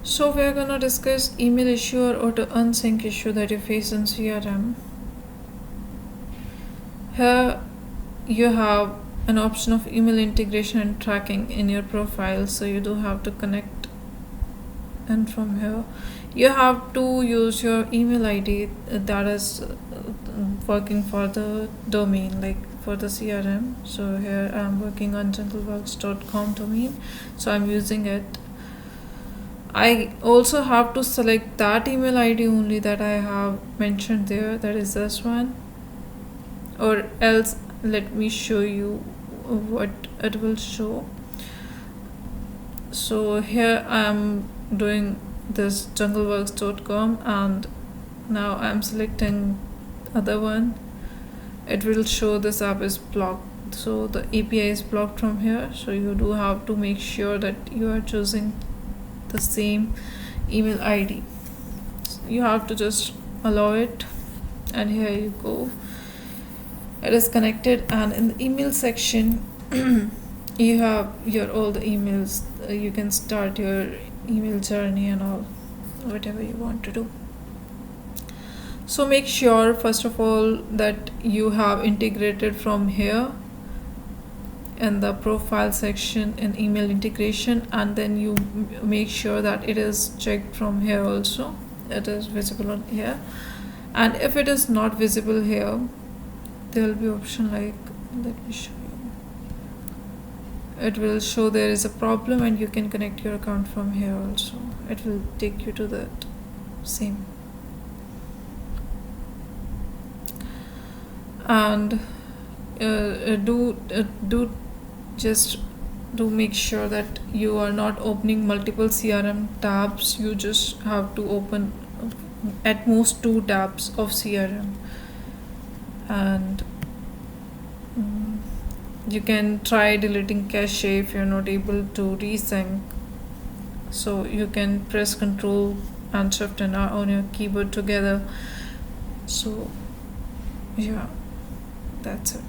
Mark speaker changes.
Speaker 1: So we are gonna discuss email issue or auto unsync issue that you face in CRM. Here you have an option of email integration and tracking in your profile, so you do have to connect, and from here you have to use your email ID that is working for the domain, like for the CRM. So here I'm working on jungleworks.com domain, so I'm using it. I also have to select that email ID only that I have mentioned there, that is this one, or else let me show you what it will show. So here I am doing this jungleworks.com, and now I'm selecting other one. It will show this app is blocked, so the API is blocked from here. So you do have to make sure that you are choosing the same email ID. You have to just allow it, and here you go, it is connected. And in the email section you have your all the emails. You can start your email journey and all, whatever you want to do. So make sure first of all that you have integrated from here in the profile section in email integration, and then you make sure that it is checked from here also, it is visible on here. And if it is not visible here, there will be option like, let me show you, it will show there is a problem, and you can connect your account from here also. It will take you to that same. And do make sure that you are not opening multiple CRM tabs. You just have to open at most 2 tabs of CRM, and you can try deleting cache if you're not able to resync. So you can press Ctrl and Shift and R on your keyboard together. So yeah, that's it.